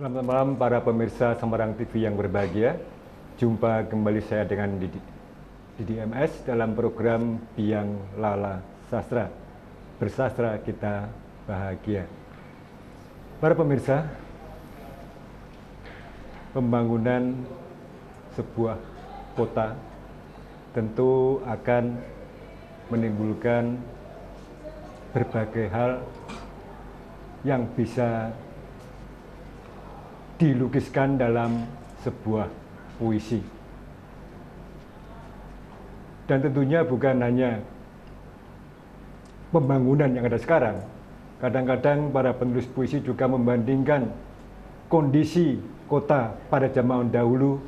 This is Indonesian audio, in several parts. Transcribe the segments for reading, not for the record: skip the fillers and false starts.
Selamat malam para pemirsa Semarang TV yang berbahagia. Jumpa kembali saya dengan Didi MS dalam program Biang Lala Sastra. Bersastra kita bahagia. Para pemirsa, pembangunan sebuah kota tentu akan menimbulkan berbagai hal yang bisa dilukiskan dalam sebuah puisi. Dan tentunya bukan hanya pembangunan yang ada sekarang. Kadang-kadang para penulis puisi juga membandingkan kondisi kota pada zaman dahulu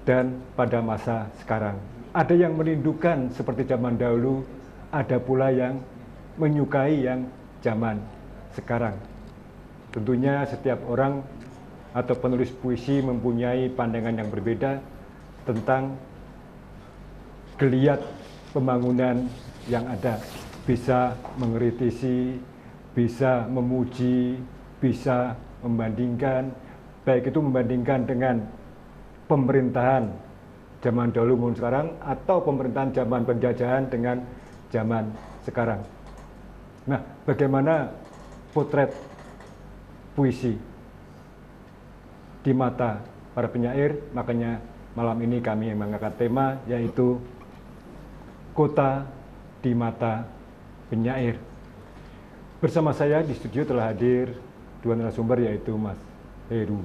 dan pada masa sekarang. Ada yang merindukan seperti zaman dahulu, ada pula yang menyukai yang zaman sekarang. Tentunya setiap orang atau penulis puisi mempunyai pandangan yang berbeda tentang geliat pembangunan yang ada. Bisa mengkritisi, bisa memuji, bisa membandingkan, baik itu membandingkan dengan pemerintahan zaman dahulu maupun sekarang, atau pemerintahan zaman penjajahan dengan zaman sekarang. Nah, bagaimana potret puisi di mata para penyair? Makanya malam ini kami mengangkat tema yaitu Kota di Mata Penyair. Bersama saya di studio telah hadir dua narasumber yaitu Mas Heru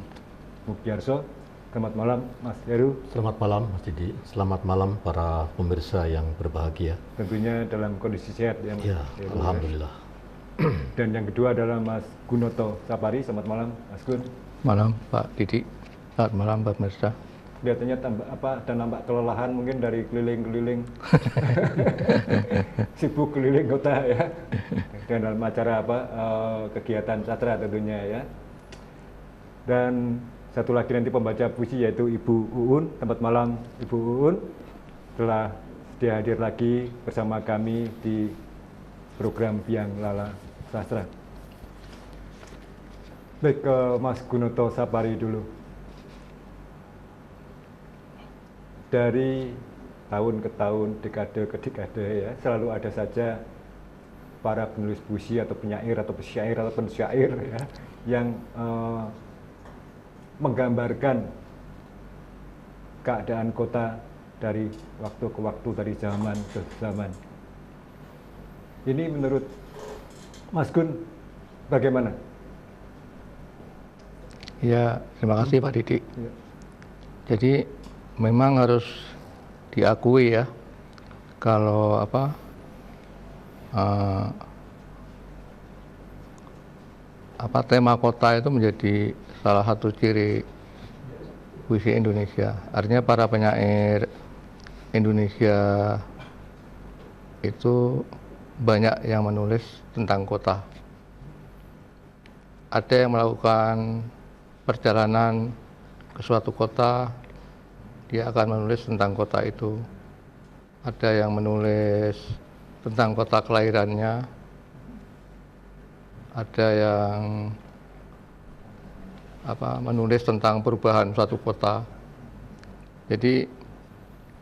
Mugyarso. Selamat malam Mas Heru. Selamat malam Mas Didi, selamat malam para pemirsa yang berbahagia. Tentunya dalam kondisi sehat ya Mas Ya, Heru. alhamdulillah. Dan yang kedua adalah Mas Gunoto Sapari. Selamat malam Mas Gun. Malam Pak Didi, selamat malam Pak Pemirsa. Kelihatannya dan nampak kelelahan mungkin dari keliling-keliling sibuk keliling kota ya, dan dalam acara kegiatan sastra tentunya ya. Dan satu lagi nanti pembaca puisi yaitu Ibu Uun. Selamat malam Ibu Uun, telah sedia hadir lagi bersama kami di program Biang Lala Sastra. Baik, ke Mas Gunoto Sapari dulu. Dari tahun ke tahun, dekade ke dekade ya, selalu ada saja para penulis puisi atau penyair atau pesyair atau pensyair ya, yang menggambarkan keadaan kota dari waktu ke waktu, dari zaman ke zaman. Ini menurut Mas Gun bagaimana? Ya, terima kasih Pak Didi. Ya. Jadi memang harus diakui ya, kalau tema kota itu menjadi salah satu ciri puisi Indonesia. Artinya para penyair Indonesia itu banyak yang menulis tentang kota. Ada yang melakukan perjalanan ke suatu kota, dia akan menulis tentang kota itu. Ada yang menulis tentang kota kelahirannya, ada yang menulis tentang perubahan suatu kota. Jadi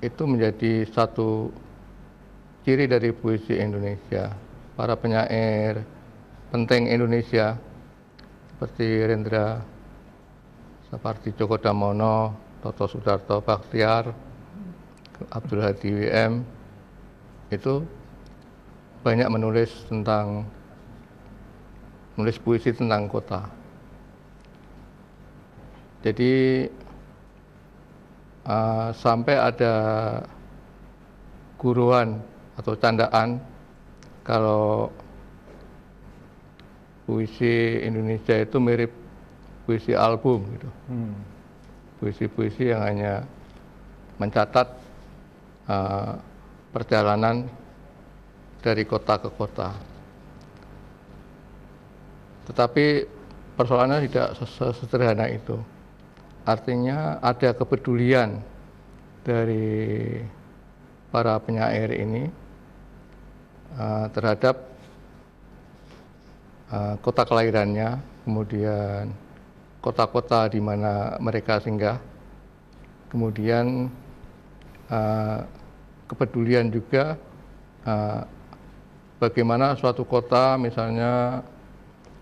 itu menjadi satu ciri dari puisi Indonesia. Para penyair penting Indonesia seperti Rendra, seperti Djoko Damono, Toto Sudarto Baktiar, Abdul Hadi WM, itu banyak menulis puisi tentang kota. Jadi sampai ada guruan atau candaan kalau puisi Indonesia itu mirip puisi album gitu. Puisi-puisi yang hanya mencatat perjalanan dari kota ke kota. Tetapi persoalannya tidak sesederhana itu. Artinya ada kepedulian dari para penyair ini terhadap kota kelahirannya, kemudian kota-kota di mana mereka singgah. Kemudian kepedulian juga bagaimana suatu kota misalnya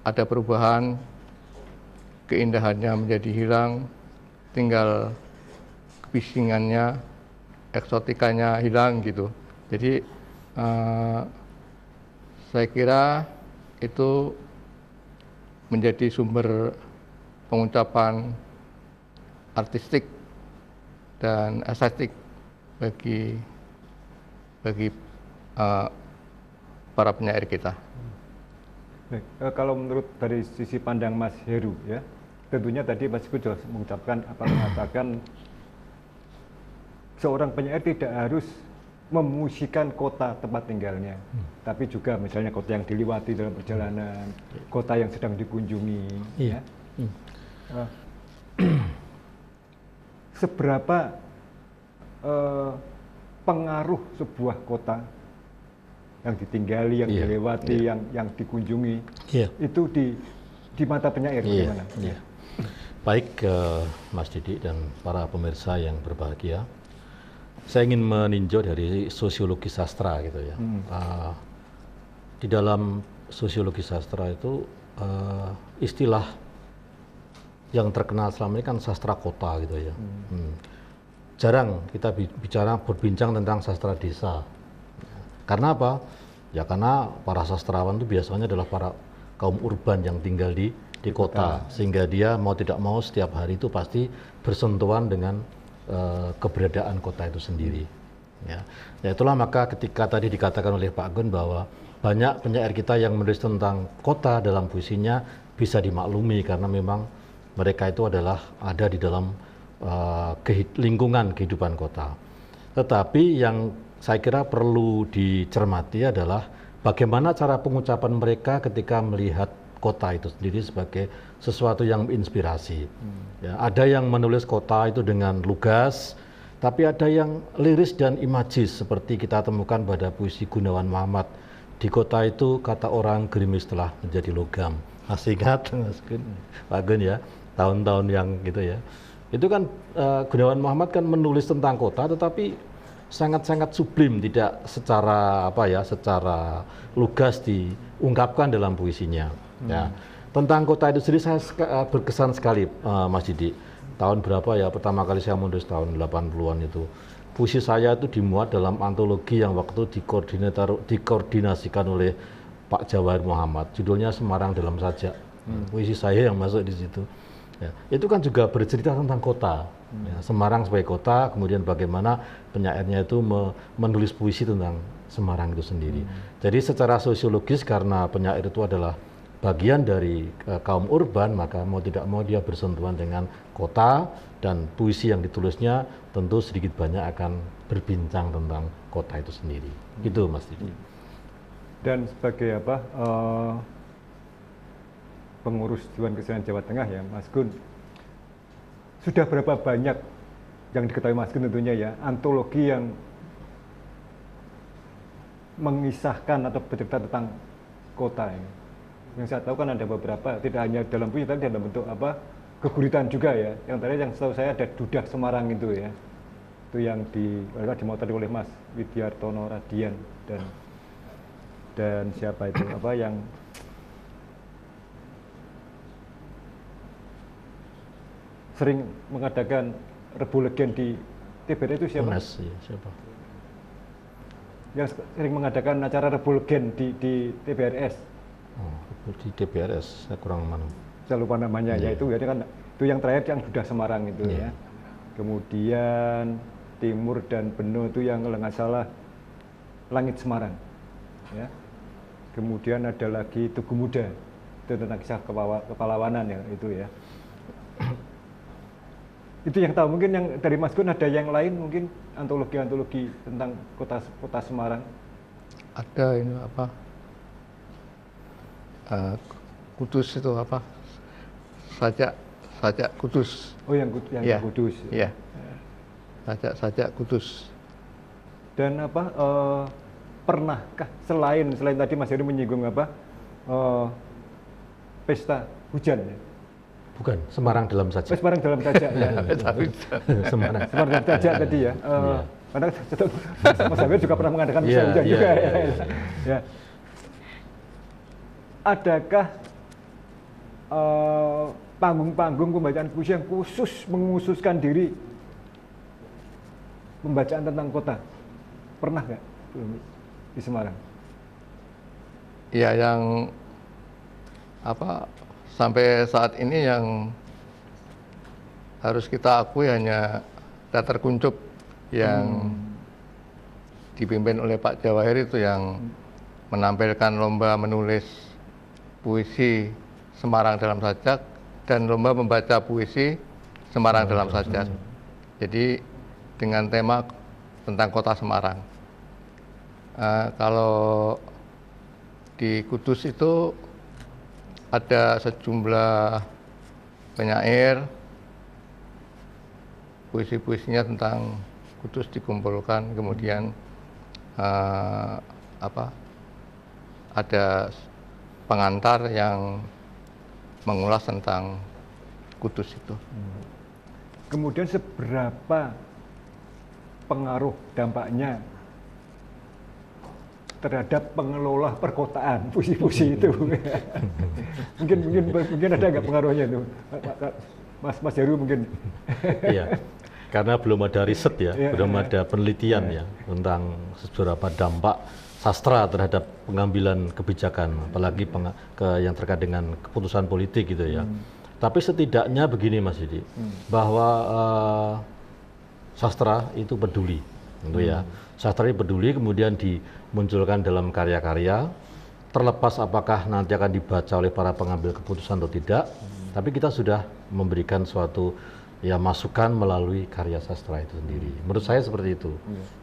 ada perubahan, keindahannya menjadi hilang, tinggal kebisingannya, eksotikanya hilang gitu. Jadi saya kira itu menjadi sumber pengucapan artistik dan estetik bagi para penyair kita. Baik, kalau menurut dari sisi pandang Mas Heru ya, tentunya tadi Mas Gun sudah mengatakan seorang penyair tidak harus memusikan kota tempat tinggalnya, tapi juga misalnya kota yang diliwati dalam perjalanan, kota yang sedang dikunjungi. Iya. Ya. Seberapa pengaruh sebuah kota yang ditinggali, yang dilewati, yang dikunjungi, itu di mata penyair bagaimana? Baik Mas Didi dan para pemirsa yang berbahagia, saya ingin meninjau dari sosiologi sastra gitu ya. Di dalam sosiologi sastra itu istilah yang terkenal selama ini kan sastra kota gitu ya. Jarang kita berbincang tentang sastra desa. Karena apa? Ya karena para sastrawan itu biasanya adalah para kaum urban yang tinggal di kota, sehingga dia mau tidak mau setiap hari itu pasti bersentuhan dengan keberadaan kota itu sendiri. Ya itulah maka ketika tadi dikatakan oleh Pak Gun bahwa banyak penyair kita yang menulis tentang kota dalam puisinya bisa dimaklumi karena memang mereka itu adalah ada di dalam lingkungan kehidupan kota. Tetapi yang saya kira perlu dicermati adalah bagaimana cara pengucapan mereka ketika melihat kota itu sendiri sebagai sesuatu yang menginspirasi. Ya, ada yang menulis kota itu dengan lugas, tapi ada yang liris dan imajis seperti kita temukan pada puisi Gunawan Muhammad. Di kota itu kata orang gerimis telah menjadi logam. Masih ingat Mas Gun, Pak Gun ya, tahun-tahun yang gitu ya. Itu kan Gunawan Muhammad kan menulis tentang kota, tetapi sangat-sangat sublim, tidak secara secara lugas diungkapkan dalam puisinya. Ya. Tentang kota itu sendiri saya berkesan sekali Mas Didi. Tahun berapa ya pertama kali saya menulis tahun 80-an itu. Puisi saya itu dimuat dalam antologi yang waktu dikoordinasikan oleh Pak Jawahir Muhammad. Judulnya Semarang Dalam Sajak. Puisi saya yang masuk di situ. Ya, itu kan juga bercerita tentang kota, ya, Semarang sebagai kota, kemudian bagaimana penyairnya itu menulis puisi tentang Semarang itu sendiri. Jadi secara sosiologis karena penyair itu adalah bagian dari kaum urban, maka mau tidak mau dia bersentuhan dengan kota dan puisi yang ditulisnya tentu sedikit banyak akan berbincang tentang kota itu sendiri. Gitu Mas Didi. Dan sebagai pengurus Dewan Kesenian Jawa Tengah ya, Mas Gun, sudah berapa banyak yang diketahui Mas Gun tentunya ya, antologi yang mengisahkan atau bercerita tentang kota ini? Yang saya tahu kan ada beberapa, tidak hanya dalam puisi, tapi dalam bentuk keguritan juga ya. Yang tadi yang setahu saya ada Dudah Semarang itu ya, itu yang dimotret oleh Mas Widiartono Radian dan siapa itu yang sering mengadakan Rebu Legen di TBR itu siapa? Unes, ya, siapa? Yang sering mengadakan acara Rebu Legen di TBRS. Oh, di TBRS, saya kurang mana. Saya lupa namanya, ya itu kan itu yang terakhir yang Dudah Semarang itu ya. Kemudian Timur dan Beno itu yang kalau nggak salah Langit Semarang. Ya. Kemudian ada lagi Tugu Muda, itu tentang kisah kepahlawanan ya itu ya. Itu yang tahu, mungkin yang dari Mas Gun ada yang lain mungkin antologi tentang kota Semarang. Ada ini Kudus itu sajak Kudus. Oh yang ya. Kudus. Iya. Sajak Kudus. Dan pernahkah selain tadi Mas Heri menyinggung pesta hujan ya? Bukan, Semarang dalam Oh, sajak. Semarang dalam sajak ya. Semarang. Semarang dalam sajak tadi ya. Karena Mas Amir juga pernah mengadakan Iya, ujian iya, juga. iya, Ya. iya. Ya. Adakah panggung-panggung pembacaan puisi yang khusus menghususkan diri pembacaan tentang kota? Pernah nggak di Semarang? Ya, yang sampai saat ini yang harus kita akui hanya Teater Kuncup yang dipimpin oleh Pak Jawahir itu yang menampilkan lomba menulis puisi Semarang dalam sajak dan lomba membaca puisi Semarang dalam sajak. Jadi dengan tema tentang kota Semarang. Kalau di Kudus itu ada sejumlah penyair, puisi-puisinya tentang Kudus dikumpulkan, kemudian ada pengantar yang mengulas tentang Kudus itu. Kemudian seberapa pengaruh dampaknya terhadap pengelola perkotaan puisi-puisi itu? mungkin ada nggak pengaruhnya itu, Mas Heru mungkin? Iya, karena belum ada riset ya, Iya, belum ada penelitian ya tentang seberapa dampak sastra terhadap pengambilan kebijakan, apalagi yang terkait dengan keputusan politik gitu ya. Tapi setidaknya begini Mas Didi, bahwa sastra itu peduli, gitu ya. Sastra itu peduli, kemudian dimunculkan dalam karya-karya, terlepas apakah nanti akan dibaca oleh para pengambil keputusan atau tidak, tapi kita sudah memberikan suatu ya masukan melalui karya sastra itu sendiri. Menurut saya seperti itu.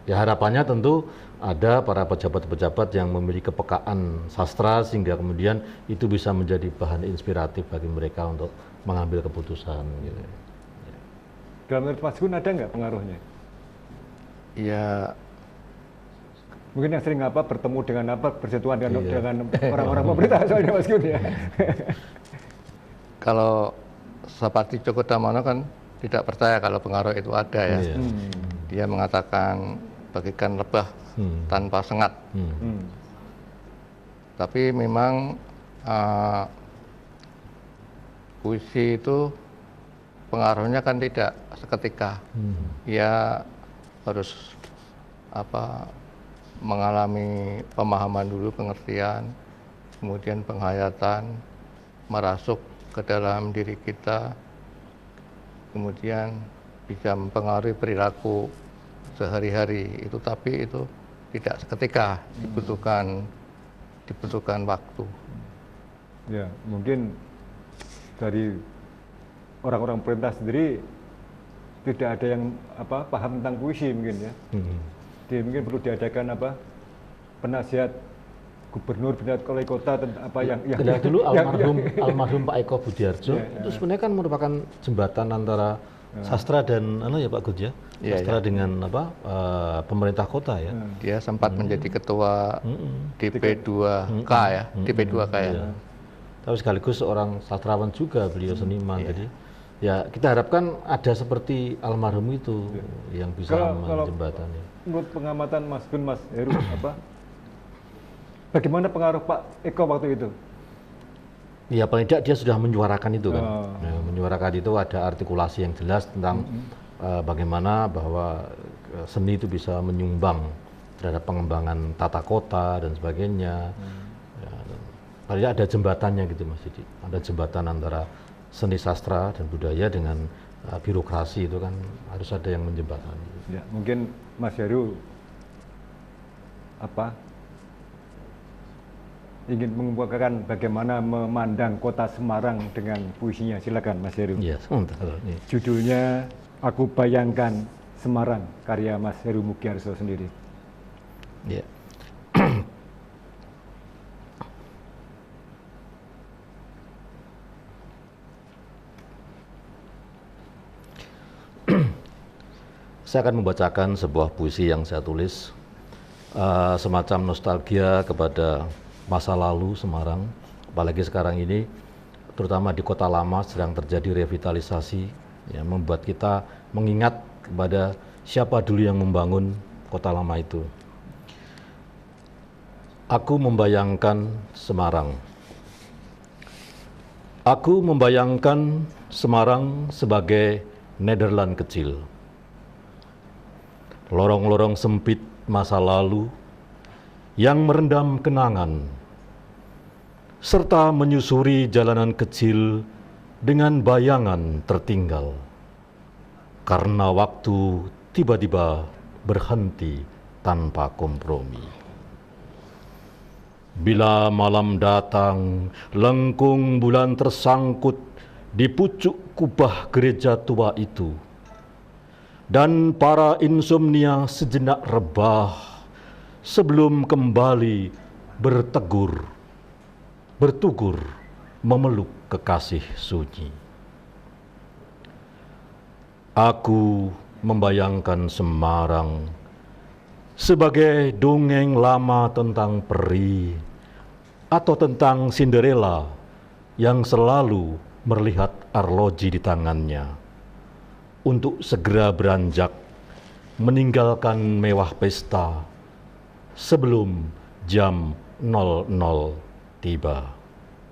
Ya harapannya tentu ada para pejabat-pejabat yang memiliki kepekaan sastra sehingga kemudian itu bisa menjadi bahan inspiratif bagi mereka untuk mengambil keputusan. Gitu. Dalam menurut Mas Gun ada nggak pengaruhnya? Ya, Mungkin yang sering bertemu dengan bersentuhan dengan Iya. dengan orang-orang pemerintah soalnya Mas Gun ya. kalau seperti Djoko Damono kan tidak percaya kalau pengaruh itu ada ya. Iya. Dia mengatakan bagikan lebah tanpa sengat. Tapi memang puisi itu pengaruhnya kan tidak seketika. Ia harus mengalami pemahaman dulu, pengertian, kemudian penghayatan, merasuk ke dalam diri kita, kemudian bisa mempengaruhi perilaku sehari-hari itu, tapi itu tidak seketika, dibutuhkan waktu. Ya, mungkin dari orang-orang pemerintah sendiri tidak ada yang paham tentang puisi mungkin ya. Jadi mungkin perlu diadakan penasihat gubernur, penasihat wali kota tentang yang Dulu almarhum Pak Eko Budiarjo itu sebenarnya kan merupakan jembatan antara sastra dan ya Pak Gud ya, sastra dengan pemerintah kota ya. Dia sempat menjadi ketua DP2K ya, DP2K ya. Tapi sekaligus seorang sastrawan juga, beliau seniman. Jadi ya kita harapkan ada seperti almarhum itu yang bisa menjembatani. Menurut pengamatan Mas Gun, Mas Heru, bagaimana pengaruh Pak Eko waktu itu? Ya paling tidak dia sudah menyuarakan itu kan. Ya, menyuarakan itu ada artikulasi yang jelas tentang bagaimana bahwa seni itu bisa menyumbang terhadap pengembangan tata kota dan sebagainya. Ya, paling tidak ada jembatannya gitu Mas Didi. Ada jembatan antara seni sastra dan budaya dengan birokrasi, itu kan harus ada yang menjembatani. Ya, mungkin Mas Heru ingin mengumpulkan bagaimana memandang kota Semarang dengan puisinya. Silakan Mas Heru. Iya, sebentar. Judulnya Aku Bayangkan Semarang, karya Mas Heru Mugiarso sendiri. Ya. Saya akan membacakan sebuah puisi yang saya tulis, semacam nostalgia kepada masa lalu Semarang, apalagi sekarang ini terutama di Kota Lama sedang terjadi revitalisasi, ya, membuat kita mengingat kepada siapa dulu yang membangun Kota Lama itu. Aku membayangkan Semarang. Aku membayangkan Semarang sebagai Nederland kecil. Lorong-lorong sempit masa lalu yang merendam kenangan, serta menyusuri jalanan kecil dengan bayangan tertinggal. Karena waktu tiba-tiba berhenti tanpa kompromi. Bila malam datang, lengkung bulan tersangkut di pucuk kubah gereja tua itu, dan para insomnia sejenak rebah sebelum kembali bertugur memeluk kekasih sunyi. Aku membayangkan Semarang sebagai dongeng lama tentang peri atau tentang Cinderella yang selalu melihat arloji di tangannya untuk segera beranjak meninggalkan mewah pesta sebelum jam 00 tiba.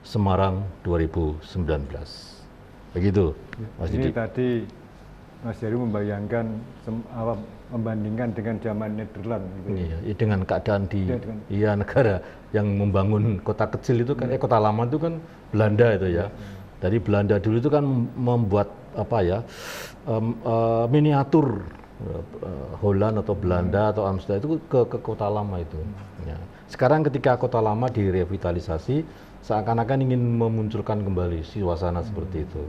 Semarang 2019. Begitu, Mas Ini Didi. tadi Mas Heru membayangkan membandingkan dengan zaman Nederland gitu. Iya, dengan keadaan di Iya, dengan- iya, negara yang membangun kota kecil itu kan, kota lama itu kan Belanda itu ya. Dari Belanda dulu itu kan membuat apa ya, miniatur Holland atau Belanda atau Amsterdam itu ke kota lama itu. Ya. Sekarang ketika kota lama direvitalisasi, seakan-akan ingin memunculkan kembali suasana seperti itu.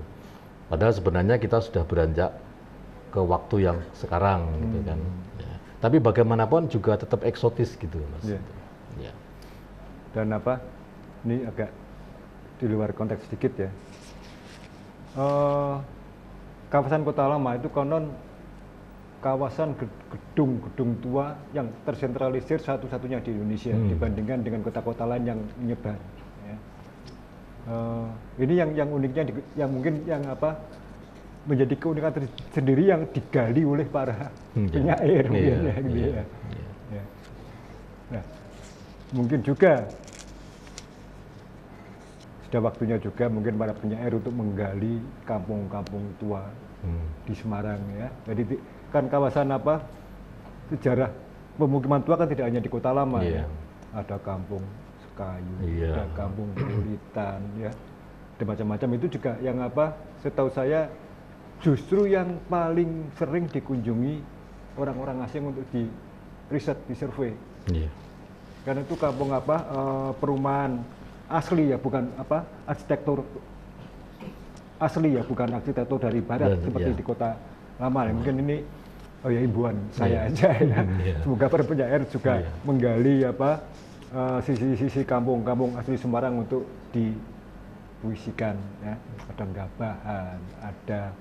Padahal sebenarnya kita sudah beranjak ke waktu yang sekarang, gitu kan. Ya. Tapi bagaimanapun juga tetap eksotis gitu, Mas. Iya. Ya. Dan ini agak di luar konteks sedikit ya. Kawasan Kota Lama itu konon kawasan gedung-gedung tua yang tersentralisir satu-satunya di Indonesia dibandingkan dengan kota-kota lain yang menyebar. Ya. Ini yang uniknya, yang mungkin menjadi keunikan tersendiri yang digali oleh para penyair, mungkin ya, gitu ya. Ya. Nah, mungkin juga sudah waktunya juga mungkin para penyair untuk menggali kampung-kampung tua di Semarang ya. Jadi kan kawasan sejarah pemukiman tua kan tidak hanya di Kota Lama ya. Ada kampung Sekayu, ada kampung Kulitan ya. Dan macam-macam itu juga yang setahu saya justru yang paling sering dikunjungi orang-orang asing untuk di riset, di survei. Karena itu kampung perumahan asli ya, bukan arsitektur asli ya, bukan arsitektur dari barat seperti di Kota Lama ya. Mungkin ini himbauan saya aja ya. Semoga para penyair juga menggali sisi-sisi kampung-kampung asli Semarang untuk dipuisikan ya. Ada Gabahan, ada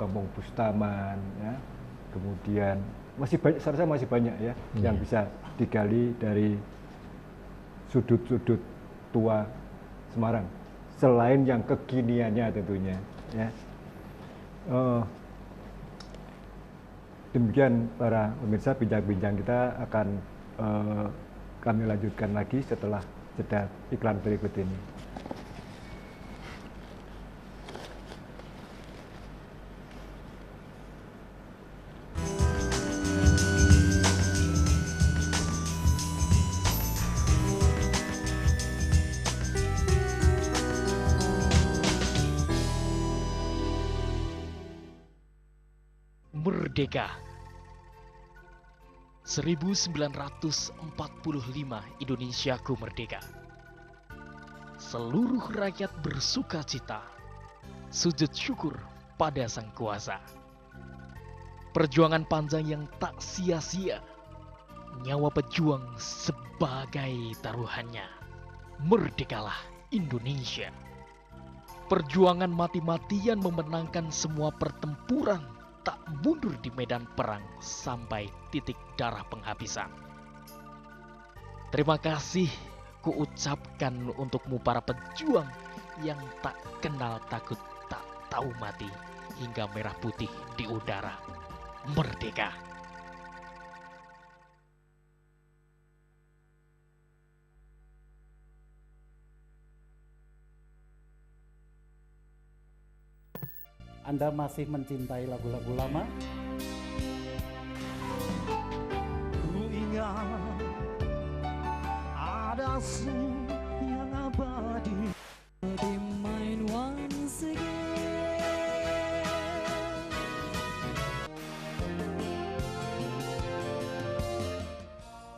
kampung Bustaman ya. Kemudian masih banyak, saya rasa masih banyak ya yang bisa digali dari sudut-sudut tua Semarang, selain yang kekiniannya tentunya ya. Demikian para pemirsa, bincang-bincang kita akan kami lanjutkan lagi setelah jeda iklan berikut ini. Merdeka 1945 Indonesiaku merdeka. Seluruh rakyat bersuka cita, sujud syukur pada Sang Kuasa. Perjuangan panjang yang tak sia-sia, nyawa pejuang sebagai taruhannya. Merdekalah Indonesia. Perjuangan mati-matian memenangkan semua pertempuran, tak mundur di medan perang sampai titik darah penghabisan. Terima kasih kuucapkan untukmu para pejuang yang tak kenal takut, tak tahu mati, hingga merah putih di udara. Merdeka! Anda masih mencintai lagu-lagu lama? Ku ingat ada yang abadi. Be mine once again.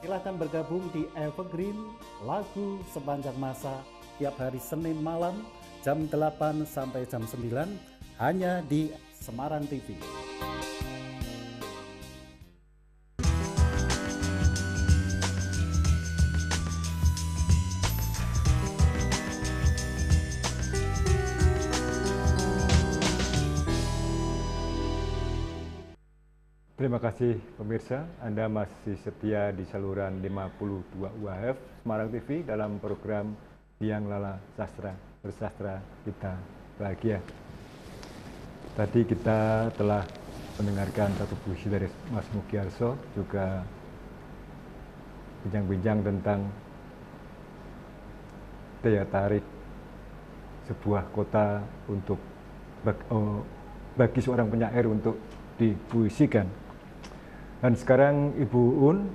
Silahkan bergabung di Evergreen Lagu Sepanjang Masa tiap hari Senin malam jam 8 sampai jam 9 hanya di Semarang TV. Terima kasih pemirsa, Anda masih setia di saluran 52 UHF Semarang TV dalam program Biang Lala Sastra, Bersastra Kita Bahagia. Tadi kita telah mendengarkan satu puisi dari Mas Mugiarso, juga bincang-bincang tentang daya tarik sebuah kota untuk bagi seorang penyair untuk dipuisikan. Dan sekarang Ibu Un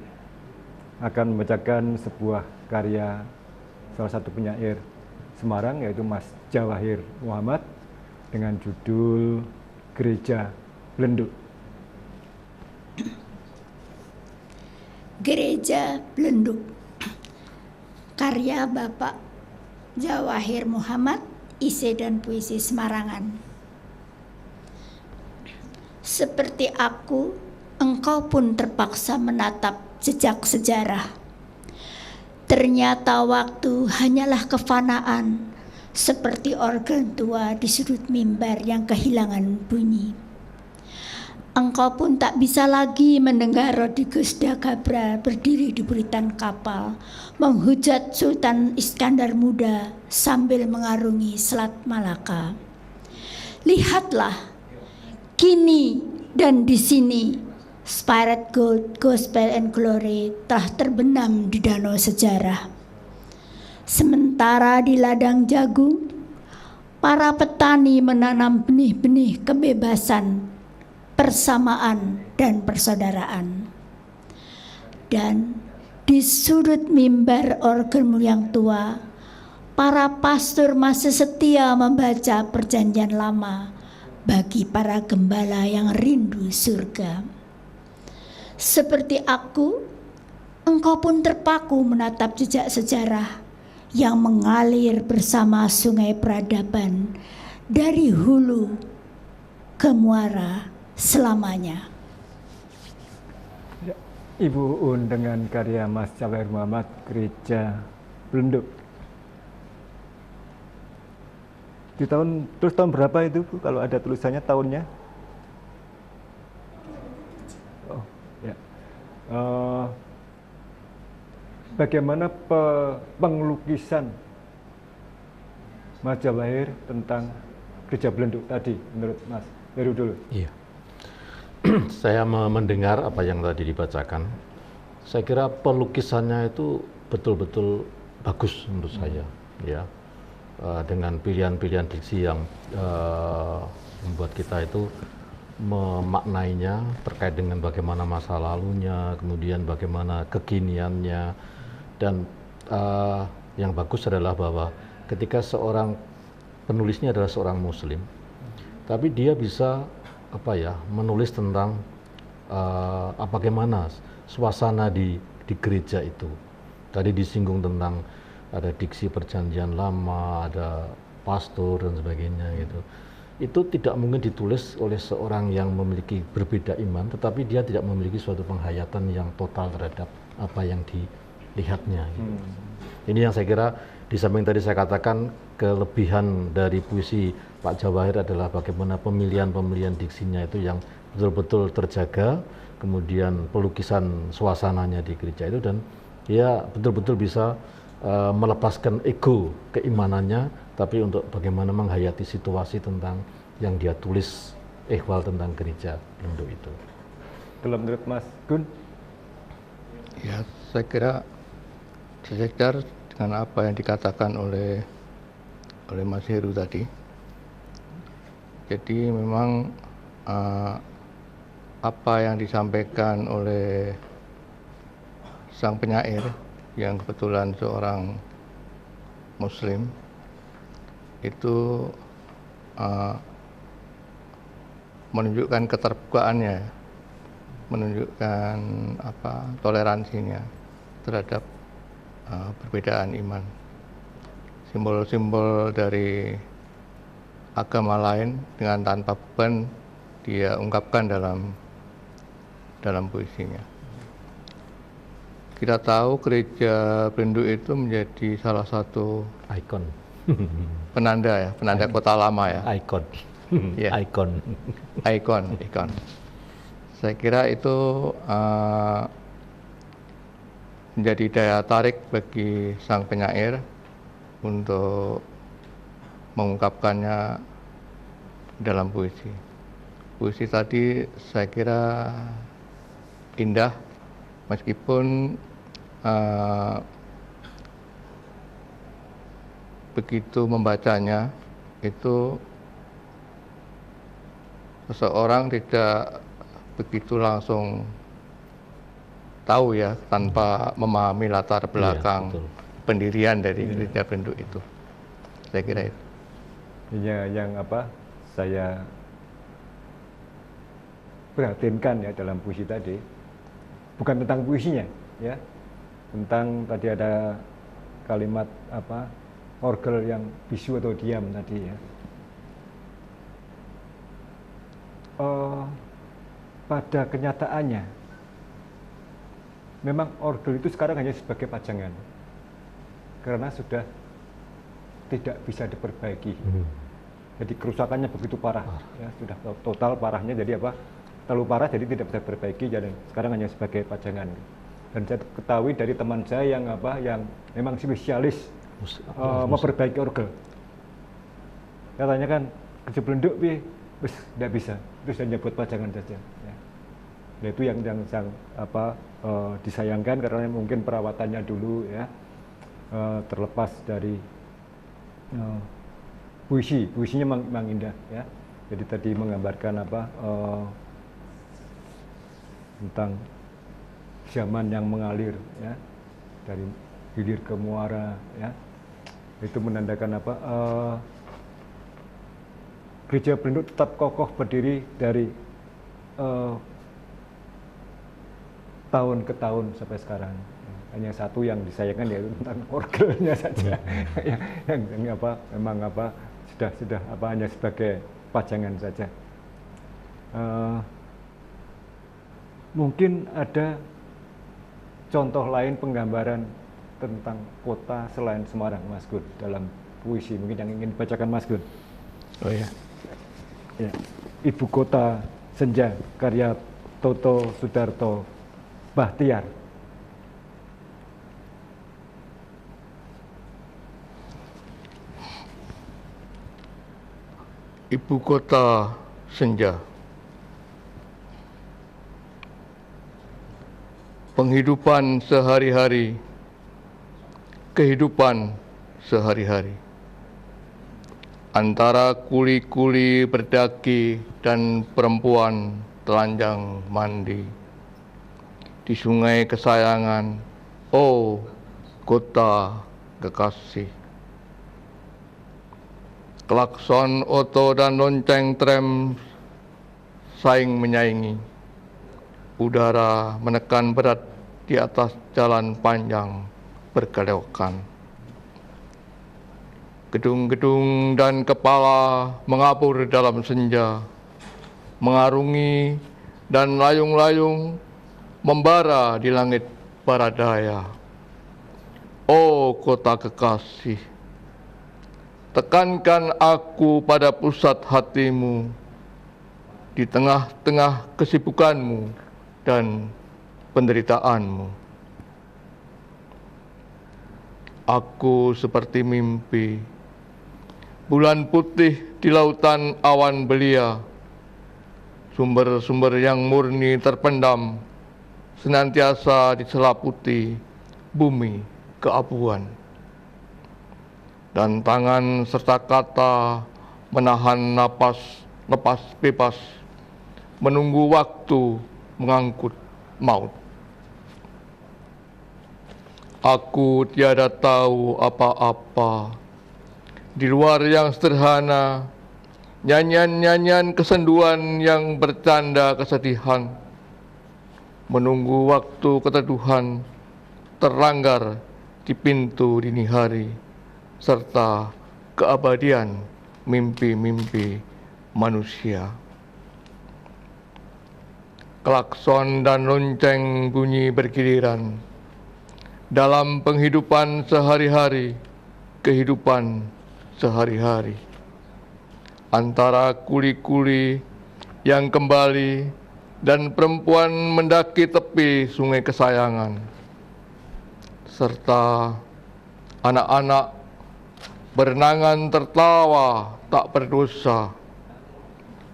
akan membacakan sebuah karya salah satu penyair Semarang, yaitu Mas Jawahir Muhammad, dengan judul Gereja Blenduk. Gereja Blenduk, karya Bapak Jawahir Muhammad, isi dan puisi Semarangan. Seperti aku, engkau pun terpaksa menatap jejak sejarah. Ternyata waktu hanyalah kefanaan, seperti organ tua di sudut mimbar yang kehilangan bunyi. Engkau pun tak bisa lagi mendengar Rodigus Dagabra berdiri di buritan kapal, menghujat Sultan Iskandar Muda sambil mengarungi Selat Malaka. Lihatlah, kini dan di sini, Spirit Gold, Gospel and Glory telah terbenam di danau sejarah. Sementara di ladang jagung, para petani menanam benih-benih kebebasan, persamaan, dan persaudaraan. Dan di sudut mimbar organ yang tua, para pastor masih setia membaca perjanjian lama bagi para gembala yang rindu surga. Seperti aku, engkau pun terpaku menatap jejak sejarah yang mengalir bersama sungai peradaban dari hulu ke muara selamanya. Ya, Ibu Un dengan karya Mas Jawahir Muhammad, Gereja Blenduk. Terus tahun berapa itu, Bu, kalau ada tulisannya tahunnya? Oh, ya. Bagaimana pengelukisan Mas Jawahir tentang Gereja Blenduk tadi, menurut Mas Heru dulu? Iya. Saya mendengar apa yang tadi dibacakan. Saya kira pelukisannya itu betul-betul bagus menurut saya, ya. Dengan pilihan-pilihan diksi yang membuat kita itu memaknainya terkait dengan bagaimana masa lalunya, kemudian bagaimana kekiniannya, dan yang bagus adalah bahwa ketika seorang penulisnya adalah seorang Muslim, tapi dia bisa menulis tentang bagaimana suasana di gereja itu. Tadi disinggung tentang ada diksi perjanjian lama, ada pastor dan sebagainya gitu. Itu tidak mungkin ditulis oleh seorang yang memiliki berbeda iman, tetapi dia tidak memiliki suatu penghayatan yang total terhadap apa yang dilihatnya. Gitu. Ini yang saya kira di samping tadi saya katakan kelebihan dari puisi Pak Jawahir adalah bagaimana pemilihan diksinya itu yang betul-betul terjaga, kemudian pelukisan suasananya di gereja itu, dan dia betul-betul bisa melepaskan ego keimanannya, tapi untuk bagaimana menghayati situasi tentang yang dia tulis ihwal tentang gereja Blendu itu. Kalau menurut Mas Gun? Ya, saya kira sejajar dengan apa yang dikatakan oleh Mas Heru tadi. Jadi memang apa yang disampaikan oleh sang penyair yang kebetulan seorang Muslim itu menunjukkan keterbukaannya, menunjukkan toleransinya terhadap perbedaan iman. Simbol-simbol dari agama lain dengan tanpa beban dia ungkapkan dalam puisinya. Kita tahu gereja Blendu itu menjadi salah satu Ikon. penanda kota lama ya. Ikon. Ya. Ikon. Saya kira itu menjadi daya tarik bagi sang penyair untuk mengungkapkannya dalam puisi. Puisi tadi saya kira indah, meskipun begitu membacanya itu seseorang tidak begitu langsung tahu ya, tanpa memahami latar belakang pendirian dari gereja Blendu itu. Saya kira itu. Yang saya perhatikan ya dalam puisi tadi, bukan tentang puisinya ya, tentang tadi ada kalimat orgel yang bisu atau diam tadi ya. Pada kenyataannya memang orgel itu sekarang hanya sebagai pajangan karena sudah tidak bisa diperbaiki. Jadi kerusakannya begitu parah ya, sudah total parahnya, jadi terlalu parah jadi tidak bisa diperbaiki, jadi sekarang hanya sebagai pajangan. Dan saya ketahui dari teman saya yang memang spesialis memperbaiki orgel, katanya kan gereja Blendu tidak bisa, itu hanya buat pajangan saja ya. Nah, itu yang disayangkan karena mungkin perawatannya dulu ya terlepas dari puisinya memang indah ya. Jadi tadi menggambarkan tentang zaman yang mengalir ya, dari hilir ke muara ya. Itu menandakan gereja Blendu tetap kokoh berdiri dari tahun ke tahun sampai sekarang. Hanya satu yang disayangkan yaitu tentang orgelnya saja, yang memang sudah hanya sebagai pajangan saja. Mungkin ada contoh lain penggambaran tentang kota selain Semarang, Mas Gun, dalam puisi mungkin yang ingin dibacakan Mas Gun. Oh ya. Ya. Ibu Kota Senja, karya Toto Sudarto Bahtiar. Ibu kota senja. Penghidupan sehari-hari, kehidupan sehari-hari. Antara kuli-kuli berdaki dan perempuan telanjang mandi. Di sungai kesayangan, oh kota kekasih. Klakson oto dan lonceng tram saing menyaingi. Udara menekan berat di atas jalan panjang berkelewakan. Gedung-gedung dan kepala mengapur dalam senja, mengarungi dan layung-layung membara di langit baradaya. Oh kota kekasih, tekankan aku pada pusat hatimu, di tengah-tengah kesibukanmu dan penderitaanmu. Aku seperti mimpi, bulan putih di lautan awan belia, sumber-sumber yang murni terpendam, senantiasa diselaputi bumi keabuan. Dan tangan serta kata menahan napas lepas bebas, menunggu waktu mengangkut maut. Aku tiada tahu apa-apa di luar yang sederhana, nyanyian-nyanyian kesenduan yang bercanda kesedihan, menunggu waktu keteduhan terlanggar di pintu dini hari, serta keabadian mimpi-mimpi manusia. Klakson dan lonceng bunyi bergiliran dalam penghidupan sehari-hari, kehidupan sehari-hari. Antara kuli-kuli yang kembali dan perempuan mendaki tepi sungai kesayangan, serta anak-anak berenangan tertawa tak berdosa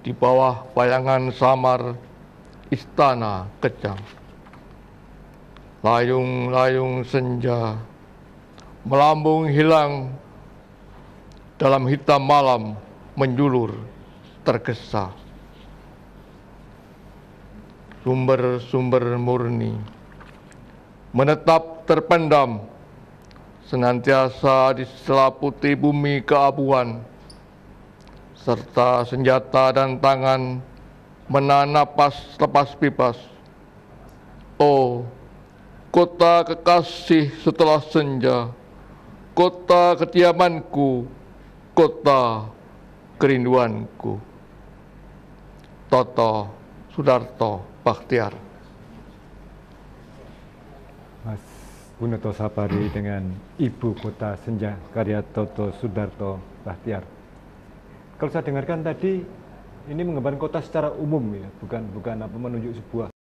di bawah bayangan samar istana kejam. Layung-layung senja melambung hilang dalam hitam malam menjulur tergesa. Sumber-sumber murni menetap terpendam, senantiasa diselaputi bumi keabuan, serta senjata dan tangan menahan napas lepas bebas. Oh, kota kekasih setelah senja, kota kediamanku, kota kerinduanku. Toto Sudarto Bachtiar. Mas Bunoto Sapari dengan Ibu Kota Senja, karya Toto Sudarto Bachtiar. Kalau saya dengarkan tadi, ini menggambarkan kota secara umum ya, bukan apa menunjuk sebuah